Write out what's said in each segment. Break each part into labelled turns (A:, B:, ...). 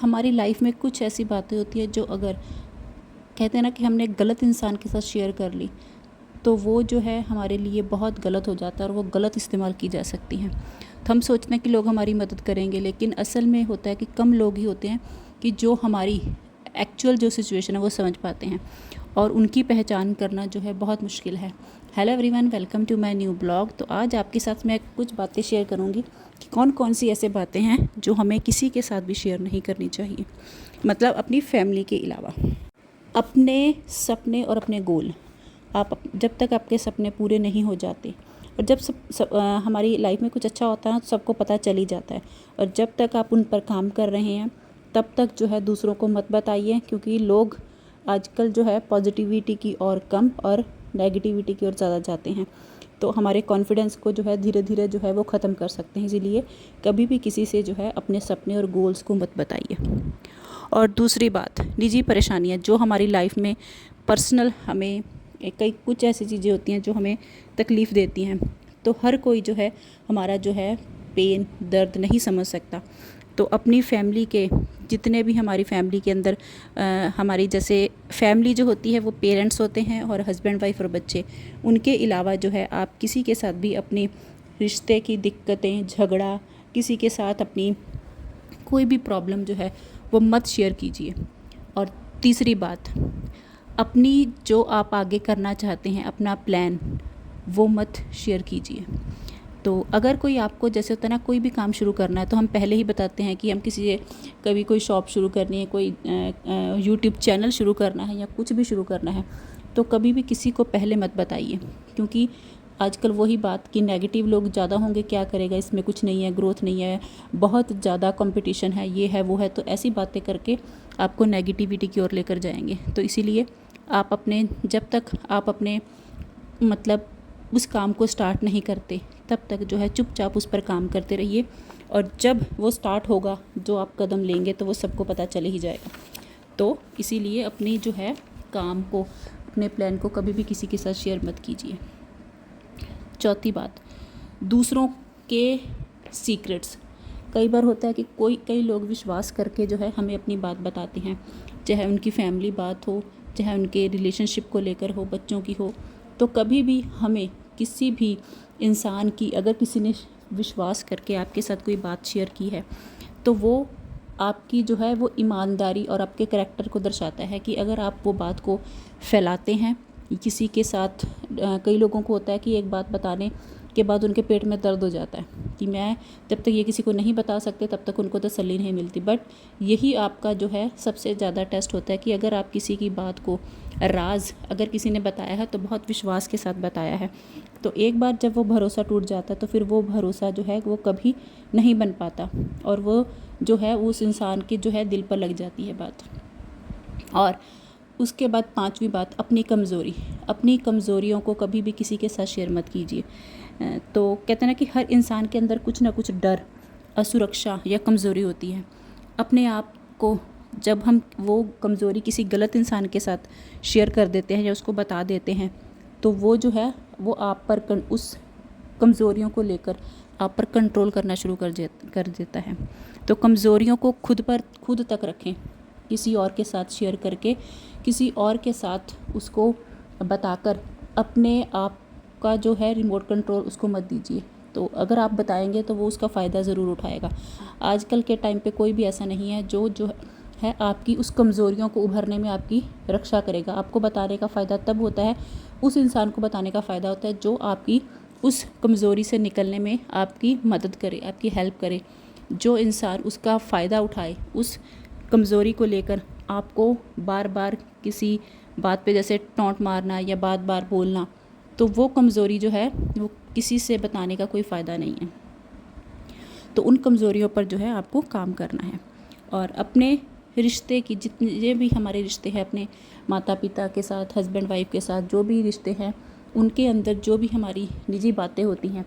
A: हमारी लाइफ में कुछ ऐसी बातें होती है जो अगर कहते हैं ना कि हमने गलत इंसान के साथ शेयर कर ली तो वो जो है हमारे लिए बहुत गलत हो जाता है और वो गलत इस्तेमाल की जा सकती हैं। तो हम सोचते हैं कि लोग हमारी मदद करेंगे, लेकिन असल में होता है कि कम लोग ही होते हैं कि जो हमारी एक्चुअल जो सिचुएशन है वो समझ पाते हैं, और उनकी पहचान करना जो है बहुत मुश्किल है। Hello everyone, welcome to my new blog. तो आज आपके साथ मैं कुछ बातें शेयर करूंगी कि कौन कौन सी ऐसे बातें हैं जो हमें किसी के साथ भी शेयर नहीं करनी चाहिए, मतलब अपनी फैमिली के अलावा। अपने सपने और अपने गोल, जब तक आपके सपने पूरे नहीं हो जाते और जब हमारी लाइफ में कुछ अच्छा होता है तो सबको पता चल ही जाता है, और जब तक आप उन पर काम कर रहे हैं तब तक जो है दूसरों को मत बताइए, क्योंकि लोग आजकल जो है पॉजिटिविटी की ओर कम और नेगेटिविटी की ओर ज़्यादा जाते हैं। तो हमारे कॉन्फिडेंस को जो है धीरे धीरे जो है वो ख़त्म कर सकते हैं। इसीलिए कभी भी किसी से जो है अपने सपने और गोल्स को मत बताइए। और दूसरी बात, निजी परेशानियाँ जो हमारी लाइफ में पर्सनल हमें कुछ ऐसी चीज़ें होती हैं जो हमें तकलीफ़ देती हैं, तो हर कोई जो है हमारा जो है पेन दर्द नहीं समझ सकता। तो अपनी फैमिली के जितने भी हमारी फैमिली के अंदर हमारी जैसे फैमिली जो होती है वो पेरेंट्स होते हैं और हस्बैंड वाइफ और बच्चे, उनके अलावा जो है आप किसी के साथ भी अपनी रिश्ते की दिक्कतें, झगड़ा, किसी के साथ अपनी कोई भी प्रॉब्लम जो है वो मत शेयर कीजिए। और तीसरी बात, अपनी जो आप आगे करना चाहते हैं अपना प्लान, वो मत शेयर कीजिए। तो अगर कोई आपको जैसे होता है ना, कोई भी काम शुरू करना है तो हम पहले ही बताते हैं कि हम कभी कोई शॉप शुरू करनी है, कोई यूट्यूब चैनल शुरू करना है या कुछ भी शुरू करना है, तो कभी भी किसी को पहले मत बताइए, क्योंकि आजकल वही बात कि नेगेटिव लोग ज़्यादा होंगे, क्या करेगा, इसमें कुछ नहीं है, ग्रोथ नहीं है, बहुत ज़्यादा कंपटीशन है, ये है वो है, तो ऐसी बातें करके आपको नेगेटिविटी की ओर लेकर जाएंगे। तो इसीलिए जब तक आप अपने मतलब उस काम को स्टार्ट नहीं करते तब तक जो है चुपचाप उस पर काम करते रहिए, और जब वो स्टार्ट होगा, जो आप कदम लेंगे, तो वो सबको पता चल ही जाएगा। तो इसीलिए अपनी जो है काम को, अपने प्लान को कभी भी किसी के साथ शेयर मत कीजिए। चौथी बात, दूसरों के सीक्रेट्स। कई बार होता है कि कई लोग विश्वास करके जो है हमें अपनी बात बताते हैं, चाहे उनकी फैमिली बात हो, चाहे उनके रिलेशनशिप को लेकर हो, बच्चों की हो। तो कभी भी हमें किसी भी इंसान की, अगर किसी ने विश्वास करके आपके साथ कोई बात शेयर की है, तो वो आपकी जो है वो ईमानदारी और आपके करैक्टर को दर्शाता है कि अगर आप वो बात को फैलाते हैं किसी के साथ। कई लोगों को होता है कि एक बात बताने के बाद उनके पेट में दर्द हो जाता है कि मैं जब तक ये किसी को नहीं बता सकते तब तक उनको तसल्ली नहीं मिलती। बट यही आपका जो है सबसे ज़्यादा टेस्ट होता है कि अगर आप किसी की बात को, राज अगर किसी ने बताया है तो बहुत विश्वास के साथ बताया है, तो एक बार जब वो भरोसा टूट जाता है तो फिर वो भरोसा जो है वो कभी नहीं बन पाता, और वो जो है उस इंसान के जो है दिल पर लग जाती है बात। और उसके बाद पांचवी बात, अपनी कमज़ोरियों को कभी भी किसी के साथ शेयर मत कीजिए। तो कहते हैं ना कि हर इंसान के अंदर कुछ ना कुछ डर, असुरक्षा या कमज़ोरी होती है। अपने आप को जब हम वो कमज़ोरी किसी गलत इंसान के साथ शेयर कर देते हैं या उसको बता देते हैं, तो वो जो है वो आप पर उस कमज़ोरियों को लेकर आप पर कंट्रोल करना शुरू कर देता है। तो कमज़ोरियों को खुद तक रखें, किसी और के साथ शेयर करके, किसी और के साथ उसको बताकर अपने आप का जो है रिमोट कंट्रोल उसको मत दीजिए। तो अगर आप बताएंगे तो वो उसका फ़ायदा ज़रूर उठाएगा। आजकल के टाइम पे कोई भी ऐसा नहीं है जो है आपकी उस कमज़ोरियों को उभरने में आपकी रक्षा करेगा। आपको बताने का फ़ायदा तब होता है, उस इंसान को बताने का फ़ायदा होता है जो आपकी उस कमज़ोरी से निकलने में आपकी मदद करे, आपकी हेल्प करे। जो इंसान उसका फ़ायदा उठाए, उस कमज़ोरी को लेकर आपको बार बार किसी बात पे जैसे टॉन्ट मारना या बार बार बोलना, तो वो कमज़ोरी जो है वो किसी से बताने का कोई फ़ायदा नहीं है। तो उन कमज़ोरियों पर जो है आपको काम करना है। और अपने रिश्ते की, जितने भी हमारे रिश्ते हैं अपने माता पिता के साथ, हस्बैंड वाइफ के साथ, जो भी रिश्ते हैं उनके अंदर जो भी हमारी निजी बातें होती हैं,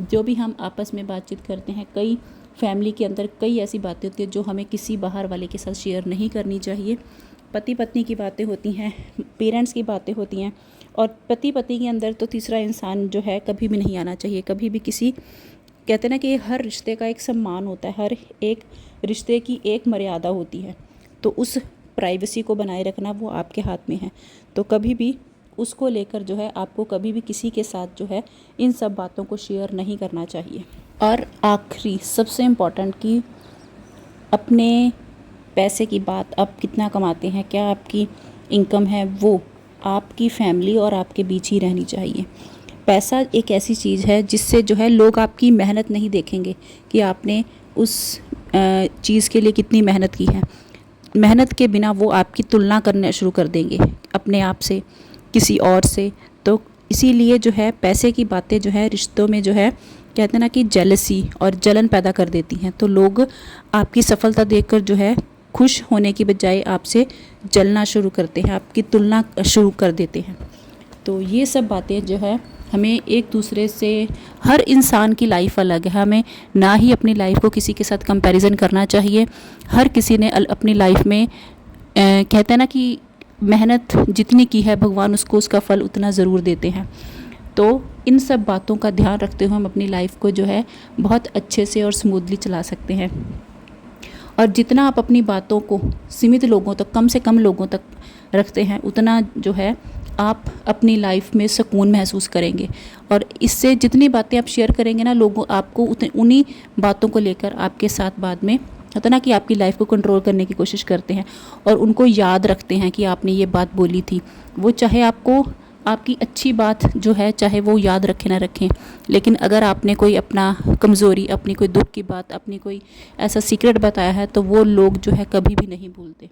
A: जो भी हम आपस में बातचीत करते हैं, कई फैमिली के अंदर कई ऐसी बातें होती हैं जो हमें किसी बाहर वाले के साथ शेयर नहीं करनी चाहिए। पति पत्नी की बातें होती हैं, पेरेंट्स की बातें होती हैं, और पति पत्नी के अंदर तो तीसरा इंसान जो है कभी भी नहीं आना चाहिए। कभी भी किसी कहते हैं ना कि हर रिश्ते का एक सम्मान होता है, हर एक रिश्ते की एक मर्यादा होती है। तो उस प्राइवेसी को बनाए रखना वो आपके हाथ में है। तो कभी भी उसको लेकर जो है आपको कभी भी किसी के साथ जो है इन सब बातों को शेयर नहीं करना चाहिए। और आखिरी सबसे इम्पॉर्टेंट कि अपने पैसे की बात, आप कितना कमाते हैं, क्या आपकी इनकम है, वो आपकी फैमिली और आपके बीच ही रहनी चाहिए। पैसा एक ऐसी चीज़ है जिससे जो है लोग आपकी मेहनत नहीं देखेंगे कि आपने उस चीज़ के लिए कितनी मेहनत की है। मेहनत के बिना वो आपकी तुलना करना शुरू कर देंगे अपने आप से, किसी और से। तो इसीलिए जो है पैसे की बातें जो है रिश्तों में जो है कहते हैं ना कि जेलसी और जलन पैदा कर देती हैं। तो लोग आपकी सफलता देखकर जो है खुश होने की बजाय आपसे जलना शुरू करते हैं, आपकी तुलना शुरू कर देते हैं। तो ये सब बातें जो है हमें एक दूसरे से, हर इंसान की लाइफ अलग है, हमें ना ही अपनी लाइफ को किसी के साथ कंपैरिजन करना चाहिए। हर किसी ने अपनी लाइफ में कहते हैं ना कि मेहनत जितनी की है भगवान उसको उसका फल उतना ज़रूर देते हैं। तो इन सब बातों का ध्यान रखते हुए हम अपनी लाइफ को जो है बहुत अच्छे से और स्मूथली चला सकते हैं। और जितना आप अपनी बातों को सीमित लोगों तक, कम से कम लोगों तक रखते हैं, उतना जो है आप अपनी लाइफ में सुकून महसूस करेंगे। और इससे जितनी बातें आप शेयर करेंगे ना, लोगों आपको उन्हीं बातों को लेकर आपके साथ बाद में होता ना कि आपकी लाइफ को कंट्रोल करने की कोशिश करते हैं और उनको याद रखते हैं कि आपने ये बात बोली थी। वो चाहे आपको आपकी अच्छी बात जो है चाहे वो याद रखें ना रखें, लेकिन अगर आपने कोई अपना कमज़ोरी, अपनी कोई दुख की बात, अपनी कोई ऐसा सीक्रेट बताया है तो वो लोग जो है कभी भी नहीं भूलते।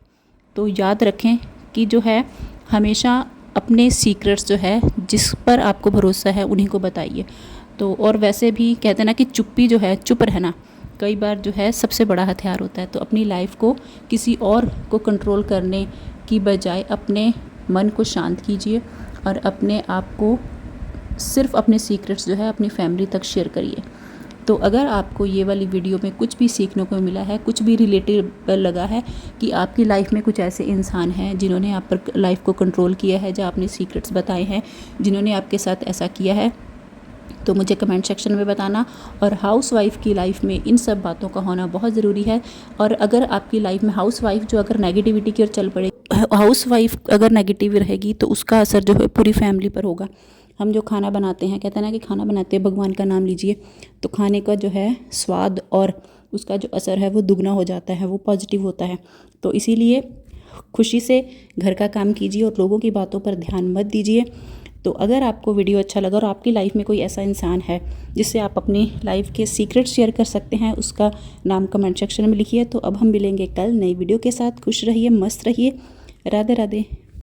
A: तो याद रखें कि जो है हमेशा अपने सीक्रेट्स जो है जिस पर आपको भरोसा है उन्हीं को बताइए। तो और वैसे भी कहते हैं ना कि चुप्पी जो है, चुप रहना कई बार जो है सबसे बड़ा हथियार होता है। तो अपनी लाइफ को किसी और को कंट्रोल करने की बजाय अपने मन को शांत कीजिए और अपने आप को सिर्फ अपने सीक्रेट्स जो है अपनी फैमिली तक शेयर करिए। तो अगर आपको ये वाली वीडियो में कुछ भी सीखने को मिला है, कुछ भी रिलेटेबल लगा है कि आपकी लाइफ में कुछ ऐसे इंसान हैं जिन्होंने आप पर लाइफ को कंट्रोल किया है, जहाँ आपने सीक्रेट्स बताए हैं, जिन्होंने आपके साथ ऐसा किया है, तो मुझे कमेंट सेक्शन में बताना। और हाउसवाइफ की लाइफ में इन सब बातों का होना बहुत ज़रूरी है। और अगर आपकी लाइफ में हाउसवाइफ जो अगर नेगेटिविटी की ओर चल पड़े, हाउसवाइफ अगर नेगेटिव रहेगी तो उसका असर जो है पूरी फैमिली पर होगा। हम जो खाना बनाते हैं, कहते हैं ना कि खाना बनाते हैं भगवान का नाम लीजिए, तो खाने का जो है स्वाद और उसका जो असर है वो दुगना हो जाता है, वो पॉजिटिव होता है। तो इसीलिए खुशी से घर का काम कीजिए और लोगों की बातों पर ध्यान मत दीजिए। तो अगर आपको वीडियो अच्छा लगा और आपकी लाइफ में कोई ऐसा इंसान है जिससे आप अपनी लाइफ के सीक्रेट शेयर कर सकते हैं, उसका नाम कमेंट सेक्शन में लिखिए। तो अब हम मिलेंगे कल नई वीडियो के साथ। खुश रहिए, मस्त रहिए, राधे राधे।